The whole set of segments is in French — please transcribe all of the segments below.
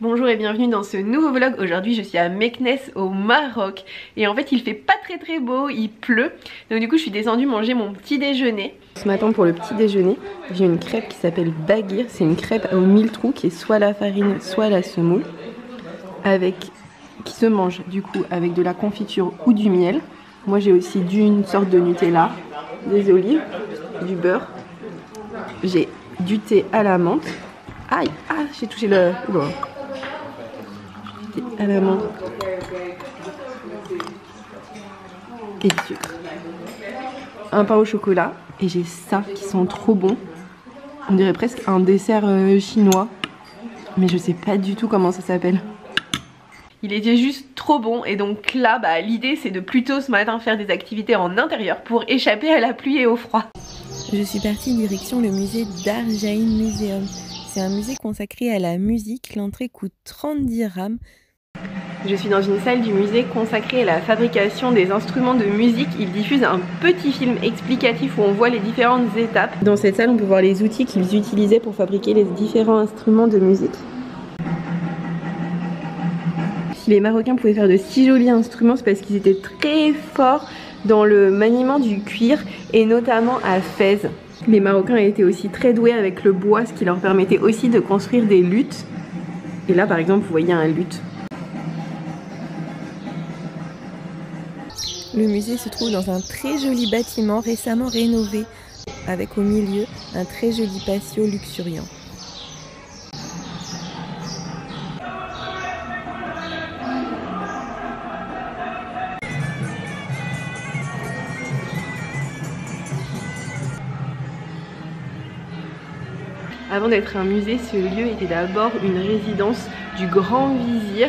Bonjour et bienvenue dans ce nouveau vlog. Aujourd'hui je suis à Meknès au Maroc et en fait il fait pas très beau, il pleut. Donc du coup je suis descendue manger mon petit déjeuner. Ce matin pour le petit déjeuner j'ai une crêpe qui s'appelle Baghir. C'est une crêpe aux 1000 trous qui est soit la farine soit la semoule, qui se mange du coup avec de la confiture ou du miel. Moi j'ai aussi une sorte de Nutella, des olives, du beurre. J'ai du thé à la menthe. Aïe, ah j'ai touché le... Oula. À la menthe et du sucre, un pain au chocolat et j'ai ça qui sent trop bon. On dirait presque un dessert chinois mais je sais pas du tout comment ça s'appelle. Il était juste trop bon et donc là l'idée c'est de plutôt ce matin faire des activités en intérieur pour échapper à la pluie et au froid. Je suis partie direction le musée d'Art Jain Museum. C'est un musée consacré à la musique. L'entrée coûte 30 dirhams. Je suis dans une salle du musée consacrée à la fabrication des instruments de musique. Il diffuse un petit film explicatif où on voit les différentes étapes. Dans cette salle, on peut voir les outils qu'ils utilisaient pour fabriquer les différents instruments de musique. Si les Marocains pouvaient faire de si jolis instruments, c'est parce qu'ils étaient très forts dans le maniement du cuir et notamment à Fès. Les Marocains étaient aussi très doués avec le bois, ce qui leur permettait aussi de construire des luths. Et là, par exemple, vous voyez un luth. Le musée se trouve dans un très joli bâtiment récemment rénové, avec au milieu un très joli patio luxuriant. Avant d'être un musée, ce lieu était d'abord une résidence du grand vizir,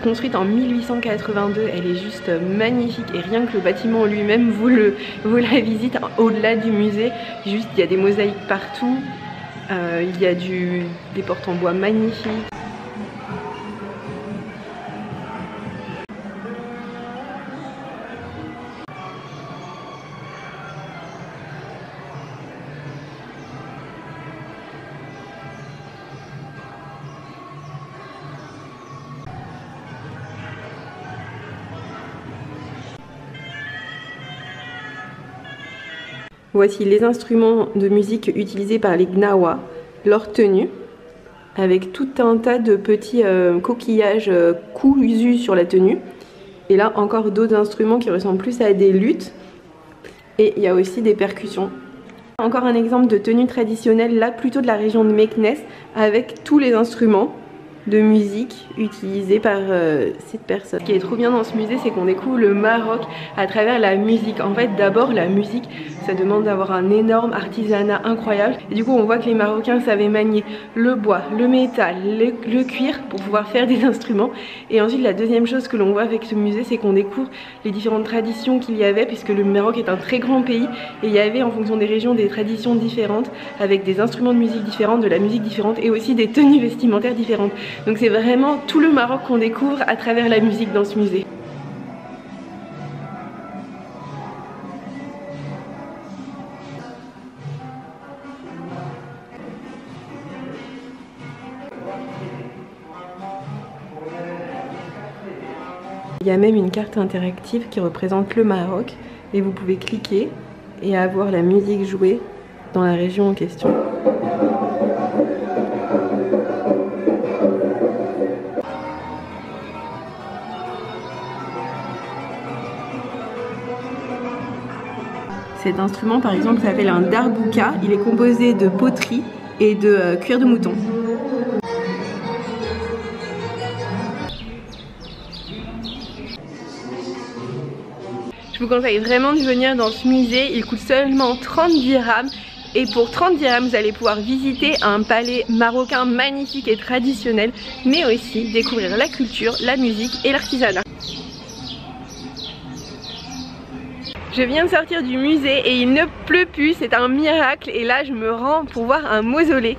construite en 1882. Elle est juste magnifique et rien que le bâtiment lui-même vaut la visite. Au-delà du musée, juste il y a des mosaïques partout, il y a des portes en bois magnifiques. Voici les instruments de musique utilisés par les Gnawa, leur tenue, avec tout un tas de petits coquillages cousus sur la tenue. Et là encore d'autres instruments qui ressemblent plus à des luths. Et il y a aussi des percussions. Encore un exemple de tenue traditionnelle, là plutôt de la région de Meknès, avec tous les instruments de musique utilisés par cette personne. Ce qui est trop bien dans ce musée, c'est qu'on découvre le Maroc à travers la musique. En fait, d'abord la musique, ça demande d'avoir un énorme artisanat incroyable. Et du coup, on voit que les Marocains savaient manier le bois, le métal, le cuir pour pouvoir faire des instruments. Et ensuite, la deuxième chose que l'on voit avec ce musée, c'est qu'on découvre les différentes traditions qu'il y avait, puisque le Maroc est un très grand pays et il y avait en fonction des régions des traditions différentes, avec des instruments de musique différents, de la musique différente et aussi des tenues vestimentaires différentes. Donc c'est vraiment tout le Maroc qu'on découvre à travers la musique dans ce musée. Il y a même une carte interactive qui représente le Maroc et vous pouvez cliquer et avoir la musique jouée dans la région en question. Cet instrument par exemple s'appelle un darbouka, il est composé de poterie et de cuir de mouton. Je vous conseille vraiment de venir dans ce musée, il coûte seulement 30 dirhams. Et pour 30 dirhams, vous allez pouvoir visiter un palais marocain magnifique et traditionnel, mais aussi découvrir la culture, la musique et l'artisanat. Je viens de sortir du musée et il ne pleut plus, c'est un miracle. Et là je me rends pour voir un mausolée.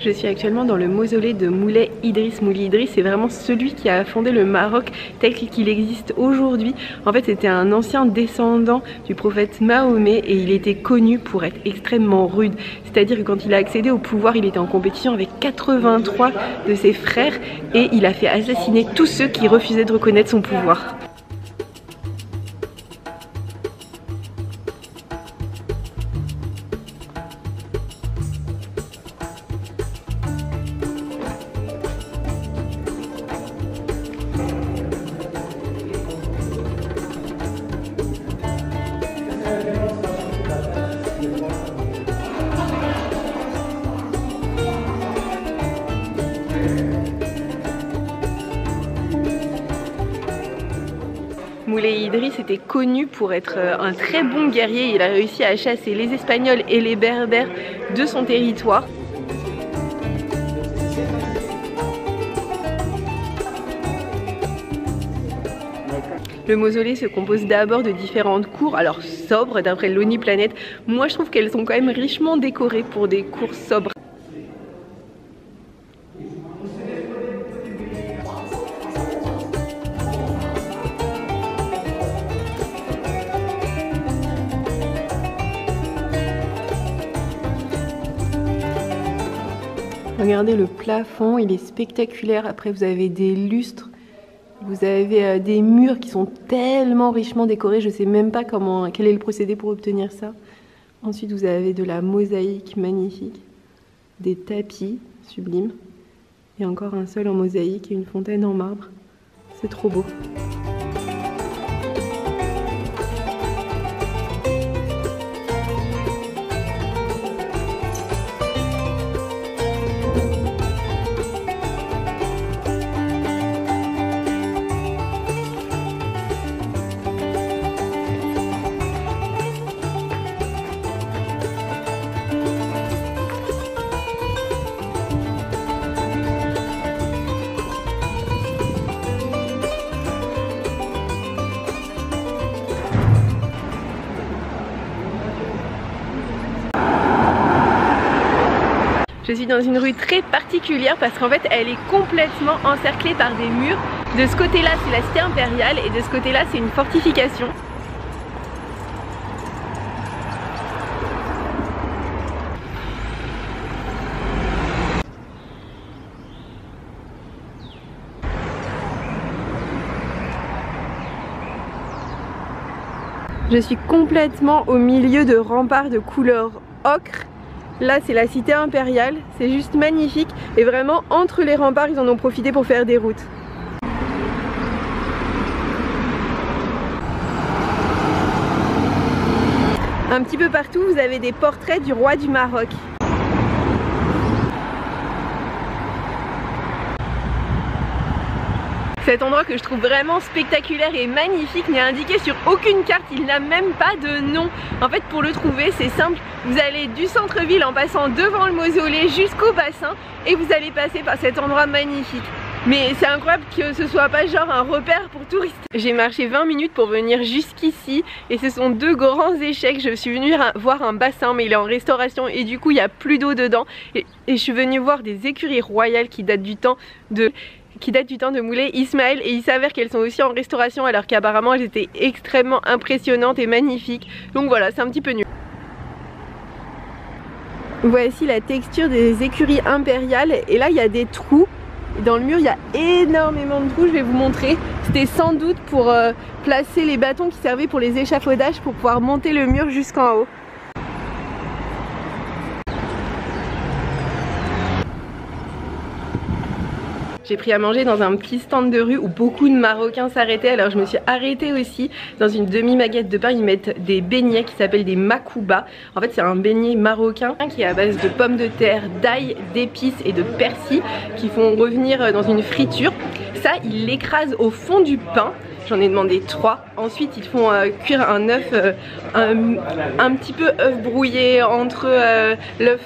Je suis actuellement dans le mausolée de Moulay Idriss. Moulay Idriss, c'est vraiment celui qui a fondé le Maroc tel qu'il existe aujourd'hui. En fait, c'était un ancien descendant du prophète Mahomet et il était connu pour être extrêmement rude. C'est-à-dire que quand il a accédé au pouvoir, il était en compétition avec 83 de ses frères et il a fait assassiner tous ceux qui refusaient de reconnaître son pouvoir. Moulay Idriss était connu pour être un très bon guerrier. Il a réussi à chasser les Espagnols et les Berbères de son territoire. Le mausolée se compose d'abord de différentes cours, alors sobres d'après l'ONU Planète. Moi je trouve qu'elles sont quand même richement décorées pour des cours sobres. Regardez le plafond, il est spectaculaire. Après vous avez des lustres, vous avez des murs qui sont tellement richement décorés. Je sais même pas quel est le procédé pour obtenir ça. Ensuite vous avez de la mosaïque magnifique, des tapis sublimes et encore un sol en mosaïque et une fontaine en marbre. C'est trop beau. Je suis dans une rue très particulière parce qu'en fait elle est complètement encerclée par des murs. De ce côté-là c'est la cité impériale et de ce côté-là c'est une fortification. Je suis complètement au milieu de remparts de couleur ocre. Là c'est la cité impériale, c'est juste magnifique et vraiment entre les remparts ils en ont profité pour faire des routes. Un petit peu partout vous avez des portraits du roi du Maroc. Cet endroit que je trouve vraiment spectaculaire et magnifique n'est indiqué sur aucune carte, il n'a même pas de nom. En fait pour le trouver c'est simple, vous allez du centre-ville en passant devant le mausolée jusqu'au bassin et vous allez passer par cet endroit magnifique. Mais c'est incroyable que ce soit pas genre un repère pour touristes. J'ai marché 20 minutes pour venir jusqu'ici et ce sont deux grands échecs. Je suis venue voir un bassin mais il est en restauration et du coup il n'y a plus d'eau dedans. Et je suis venue voir des écuries royales qui datent du temps de Moulay Ismaël et il s'avère qu'elles sont aussi en restauration alors qu'apparemment elles étaient extrêmement impressionnantes et magnifiques. Donc voilà, c'est un petit peu nul. Voici la texture des écuries impériales et là il y a des trous. Dans le mur il y a énormément de trous, je vais vous montrer. C'était sans doute pour placer les bâtons qui servaient pour les échafaudages pour pouvoir monter le mur jusqu'en haut. J'ai pris à manger dans un petit stand de rue où beaucoup de Marocains s'arrêtaient. Alors je me suis arrêtée aussi dans une demi-baguette de pain. Ils mettent des beignets qui s'appellent des makouba. En fait c'est un beignet marocain qui est à base de pommes de terre, d'ail, d'épices et de persil qui font revenir dans une friture. Ça ils l'écrasent au fond du pain. J'en ai demandé 3. Ensuite ils font cuire un œuf, un petit peu œuf brouillé entre l'œuf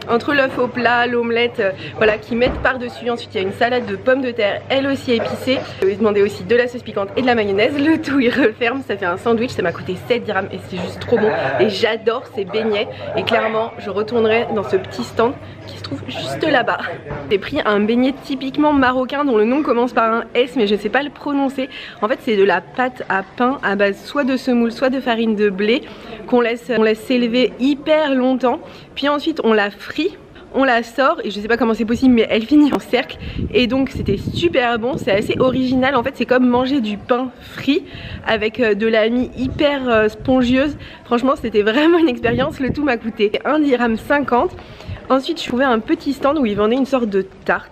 entre l'œuf au plat, l'omelette, voilà, qui mettent par-dessus. Ensuite il y a une salade de pommes de terre, elle aussi épicée. Je lui ai demandé aussi de la sauce piquante et de la mayonnaise. Le tout il referme, ça fait un sandwich, ça m'a coûté 7 dirhams et c'est juste trop bon. Et j'adore ces beignets et clairement je retournerai dans ce petit stand qui se trouve juste là-bas. J'ai pris un beignet typiquement marocain dont le nom commence par un S mais je sais pas le prononcer. En fait c'est de la pâte à pain à base soit de semoule soit de farine de blé qu'on laisse s'élever hyper longtemps. Puis ensuite on la frit, on la sort et je sais pas comment c'est possible mais elle finit en cercle et donc c'était super bon, c'est assez original en fait, c'est comme manger du pain frit avec de la mie hyper spongieuse. Franchement c'était vraiment une expérience, le tout m'a coûté 1,50 dirham. Ensuite je trouvais un petit stand où ils vendaient une sorte de tarte.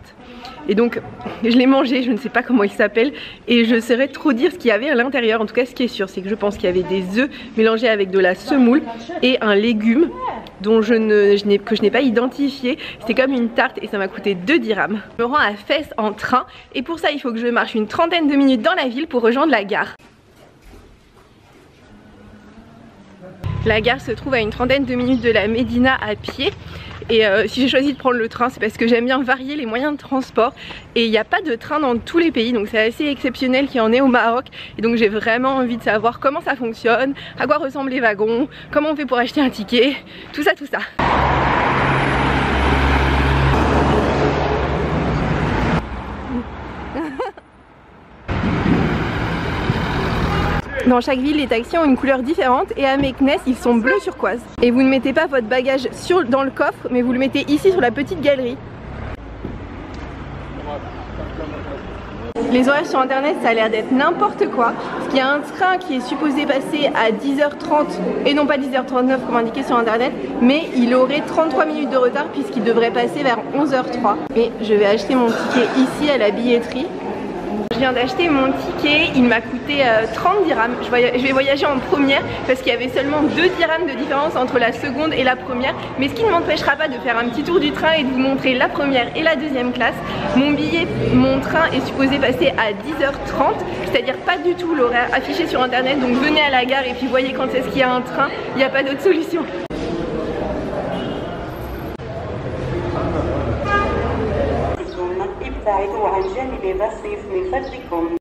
Et donc je l'ai mangé, je ne sais pas comment il s'appelle et je saurais trop dire ce qu'il y avait à l'intérieur. En tout cas ce qui est sûr c'est que je pense qu'il y avait des œufs mélangés avec de la semoule et un légume dont que je n'ai pas identifié. C'était comme une tarte et ça m'a coûté 2 dirhams. Je me rends à Fès en train et pour ça il faut que je marche une trentaine de minutes dans la ville pour rejoindre la gare. La gare se trouve à une trentaine de minutes de la Médina à pied. Et si j'ai choisi de prendre le train c'est parce que j'aime bien varier les moyens de transport. Et il n'y a pas de train dans tous les pays donc c'est assez exceptionnel qu'il y en ait au Maroc. Et donc j'ai vraiment envie de savoir comment ça fonctionne, à quoi ressemblent les wagons, comment on fait pour acheter un ticket, tout ça tout ça. Dans chaque ville, les taxis ont une couleur différente et à Meknès, ils sont bleus turquoise. Et vous ne mettez pas votre bagage dans le coffre, mais vous le mettez ici sur la petite galerie. Les horaires sur internet, ça a l'air d'être n'importe quoi. Parce qu'il y a un train qui est supposé passer à 10h30 et non pas 10h39 comme indiqué sur internet, mais il aurait 33 minutes de retard puisqu'il devrait passer vers 11h03. Et je vais acheter mon ticket ici à la billetterie. Je viens d'acheter mon ticket, il m'a coûté 30 dirhams. Je vais voyager en première parce qu'il y avait seulement 2 dirhams de différence entre la seconde et la première. Mais ce qui ne m'empêchera pas de faire un petit tour du train et de vous montrer la première et la deuxième classe. Mon train est supposé passer à 10h30, c'est-à-dire pas du tout l'horaire affiché sur internet. Donc venez à la gare et puis voyez quand est-ce qu'il y a un train, il n'y a pas d'autre solution. ابتعدوا عن جانب الرصيف من فضلكم.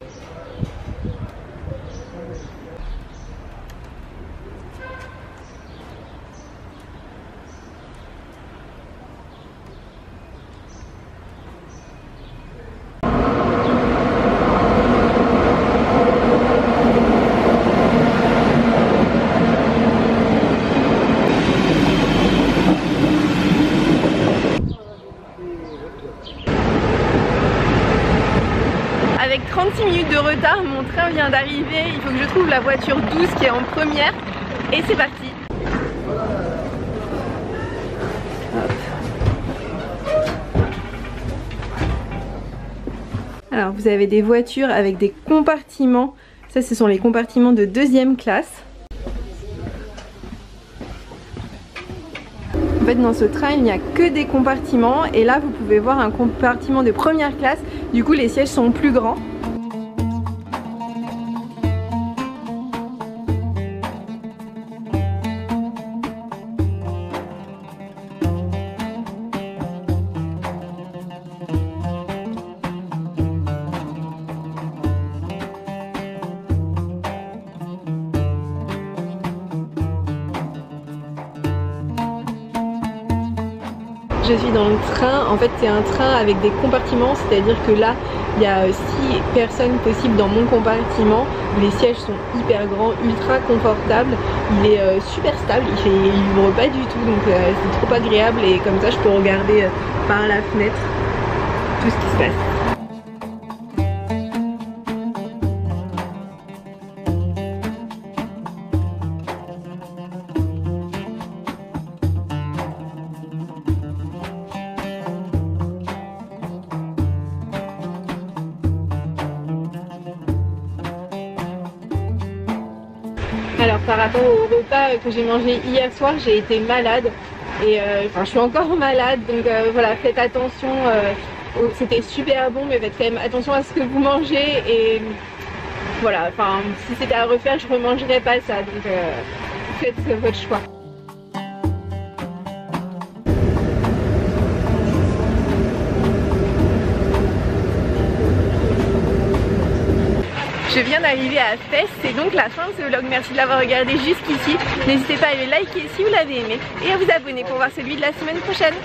Avec 36 minutes de retard, mon train vient d'arriver. Il faut que je trouve la voiture 12 qui est en première. Et c'est parti. Alors vous avez des voitures avec des compartiments. Ça ce sont les compartiments de deuxième classe. En fait dans ce train il n'y a que des compartiments et là vous pouvez voir un compartiment de première classe, du coup les sièges sont plus grands. Je suis dans le train, en fait c'est un train avec des compartiments, c'est-à-dire que là il y a 6 personnes possibles dans mon compartiment. Les sièges sont hyper grands, ultra confortables, il est super stable, il vibre pas du tout donc c'est trop agréable et comme ça je peux regarder par la fenêtre tout ce qui se passe. Alors par rapport au repas que j'ai mangé hier soir, j'ai été malade et je suis encore malade donc voilà, faites attention, c'était super bon mais faites quand même attention à ce que vous mangez et voilà, enfin si c'était à refaire je ne remangerais pas ça donc faites votre choix. Je viens d'arriver à Fès, c'est donc la fin de ce vlog. Merci de l'avoir regardé jusqu'ici. N'hésitez pas à le liker si vous l'avez aimé et à vous abonner pour voir celui de la semaine prochaine.